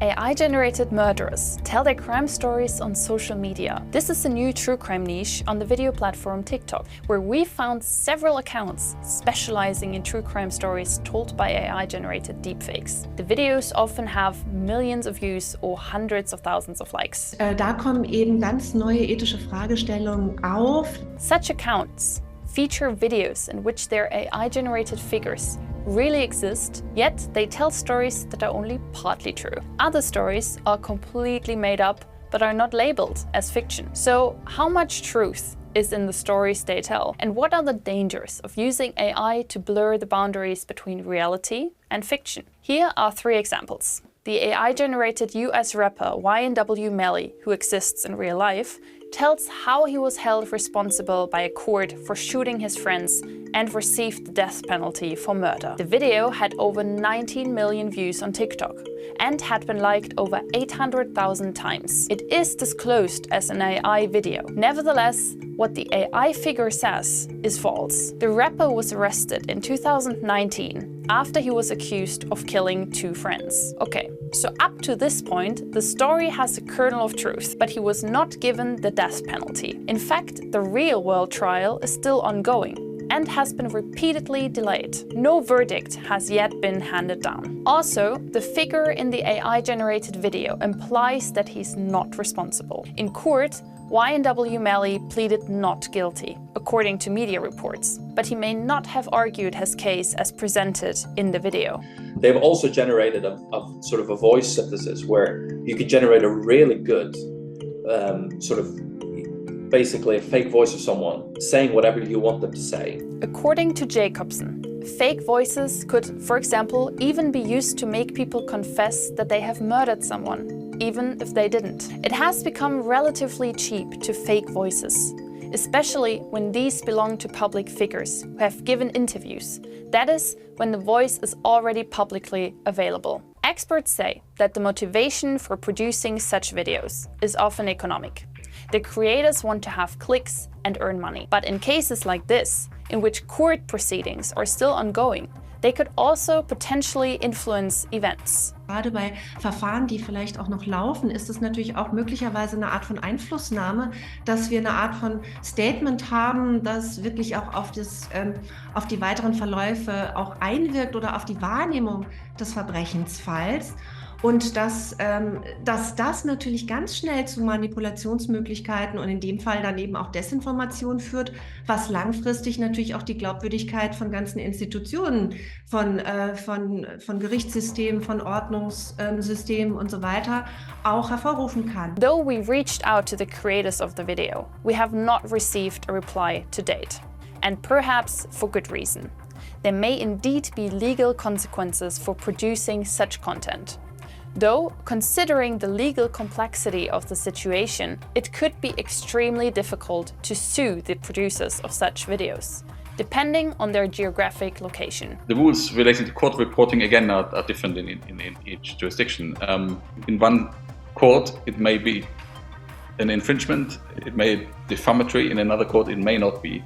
AI-generated murderers tell their crime stories on social media. This is a new true crime niche on the video platform TikTok, where we found several accounts specializing in true crime stories told by AI-generated deepfakes. The videos often have millions of views or hundreds of thousands of likes. Da kommen eben ganz neue ethische Fragestellungen auf. Such accounts feature videos in which their AI-generated figures really exist, yet they tell stories that are only partly true. Other stories are completely made up but are not labeled as fiction. So how much truth is in the stories they tell? And what are the dangers of using AI to blur the boundaries between reality and fiction? Here are 3 examples. The AI-generated US rapper YNW Melly, who exists in real life, tells how he was held responsible by a court for shooting his friends and received the death penalty for murder. The video had over 19 million views on TikTok and had been liked over 800,000 times. It is disclosed as an AI video. Nevertheless, what the AI figure says is false. The rapper was arrested in 2019 after he was accused of killing 2 friends. Okay, so up to this point, the story has a kernel of truth, but he was not given the death penalty. In fact, the real-world trial is still ongoing and has been repeatedly delayed. No verdict has yet been handed down. Also, the figure in the AI-generated video implies that he's not responsible. In court, YNW Melly pleaded not guilty, according to media reports, but he may not have argued his case as presented in the video. They've also generated a sort of a voice synthesis where you could generate a really good basically a fake voice of someone saying whatever you want them to say. According to Jacobson, fake voices could, for example, even be used to make people confess that they have murdered someone, even if they didn't. It has become relatively cheap to fake voices, especially when these belong to public figures who have given interviews. That is, when the voice is already publicly available. Experts say that the motivation for producing such videos is often economic. The creators want to have clicks and earn money. But in cases like this, in which court proceedings are still ongoing, they could also potentially influence events. Gerade bei Verfahren, die vielleicht auch noch laufen, ist es natürlich auch möglicherweise eine Art von Einflussnahme, dass wir eine Art von Statement haben, das wirklich auch auf die weiteren Verläufe auch einwirkt oder auf die Wahrnehmung des Verbrechensfalls. Und dass das natürlich ganz schnell zu Manipulationsmöglichkeiten und in dem Fall dann eben auch Desinformation führt, was langfristig natürlich auch die Glaubwürdigkeit von ganzen Institutionen, von Gerichtssystemen, von Ordnungssystemen und so weiter auch hervorrufen kann. Though we reached out to the creators of the video, we have not received a reply to date. And perhaps for good reason. There may indeed be legal consequences for producing such content. Though, considering the legal complexity of the situation, it could be extremely difficult to sue the producers of such videos, depending on their geographic location. The rules relating to court reporting, again, are different in each jurisdiction. In one court, it may be an infringement, it may be defamatory, in another court, it may not be.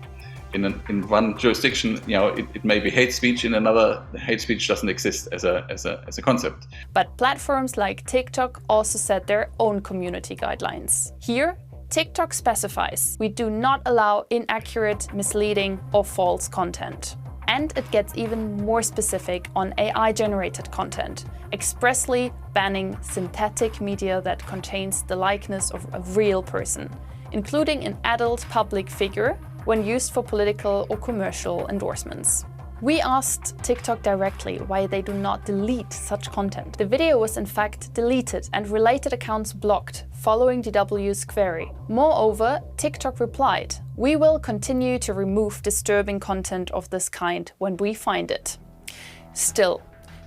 In one jurisdiction, it may be hate speech. In another, hate speech doesn't exist as a concept. But platforms like TikTok also set their own community guidelines. Here, TikTok specifies we do not allow inaccurate, misleading, or false content. And it gets even more specific on AI-generated content, expressly banning synthetic media that contains the likeness of a real person, including an adult public figure, when used for political or commercial endorsements. We asked TikTok directly why they do not delete such content. The video was in fact deleted and related accounts blocked following DW's query. Moreover, TikTok replied, "We will continue to remove disturbing content of this kind when we find it." Still,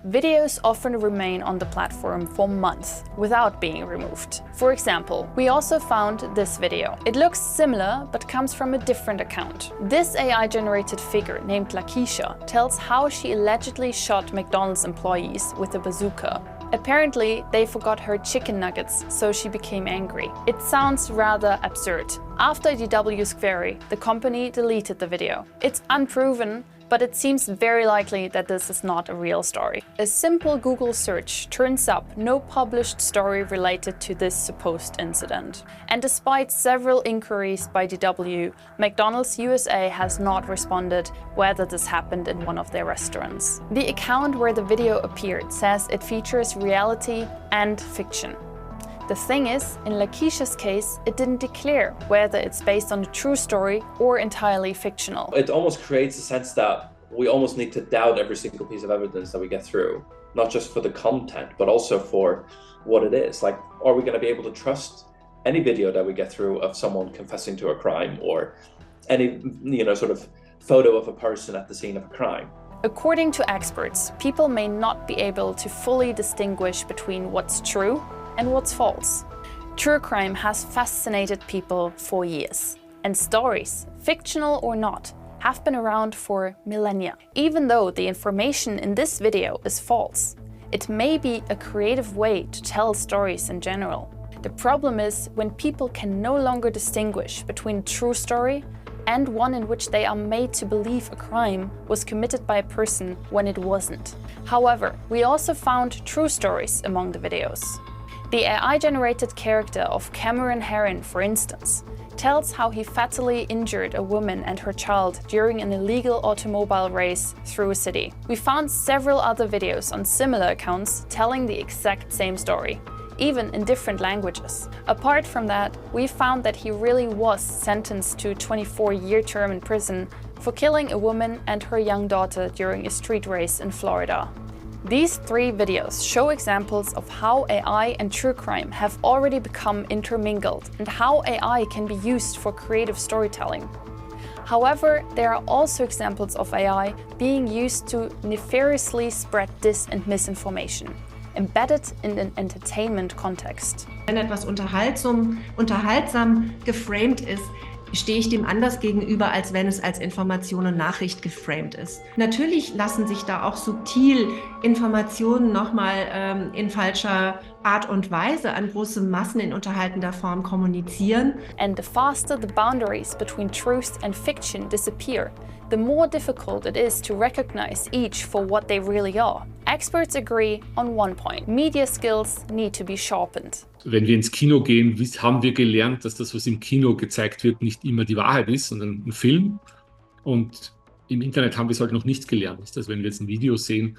videos often remain on the platform for months without being removed. For example, we also found this video. It looks similar, but comes from a different account. This AI-generated figure named Lakisha tells how she allegedly shot McDonald's employees with a bazooka. Apparently, they forgot her chicken nuggets, so she became angry. It sounds rather absurd. After DW's query, the company deleted the video. It's unproven, but it seems very likely that this is not a real story. A simple Google search turns up no published story related to this supposed incident. And despite several inquiries by DW, McDonald's USA has not responded whether this happened in one of their restaurants. The account where the video appeared says it features reality and fiction. The thing is, in Lakeisha's case, it didn't declare whether it's based on a true story or entirely fictional. It almost creates a sense that we almost need to doubt every single piece of evidence that we get through, not just for the content, but also for what it is. Like, are we going to be able to trust any video that we get through of someone confessing to a crime, or any, sort of photo of a person at the scene of a crime? According to experts, people may not be able to fully distinguish between what's true and what's false. True crime has fascinated people for years, and stories, fictional or not, have been around for millennia. Even though the information in this video is false, it may be a creative way to tell stories in general. The problem is when people can no longer distinguish between a true story and one in which they are made to believe a crime was committed by a person when it wasn't. However, we also found true stories among the videos. The AI-generated character of Cameron Herron, for instance, tells how he fatally injured a woman and her child during an illegal automobile race through a city. We found several other videos on similar accounts telling the exact same story, even in different languages. Apart from that, we found that he really was sentenced to a 24-year term in prison for killing a woman and her young daughter during a street race in Florida. These 3 videos show examples of how AI and true crime have already become intermingled and how AI can be used for creative storytelling. However, there are also examples of AI being used to nefariously spread dis- and misinformation, embedded in an entertainment context. Wenn etwas unterhaltsam geframed ist, stehe ich dem anders gegenüber, als wenn es als Information und Nachricht geframed ist. Natürlich lassen sich da auch subtil Informationen nochmal in falscher Art und Weise an große Massen in unterhaltender Form kommunizieren. And the faster the boundaries between truth and fiction disappear, the more difficult it is to recognize each for what they really are. Experts agree on one point: media skills need to be sharpened. Wenn wir ins Kino gehen, haben wir gelernt, dass das, was im Kino gezeigt wird, nicht immer die Wahrheit ist, sondern ein Film. Und im Internet haben wir es halt noch nicht gelernt. Also wenn wir jetzt ein Video sehen,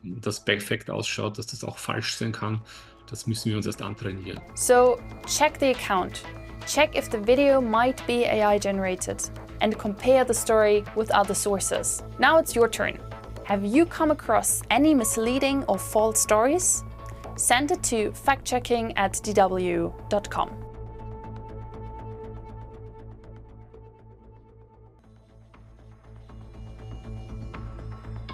das perfekt ausschaut, dass das auch falsch sein kann, das müssen wir uns erst antrainieren. So, check the account. Check if the video might be AI generated and compare the story with other sources. Now it's your turn. Have you come across any misleading or false stories? Send it to factchecking@dw.com.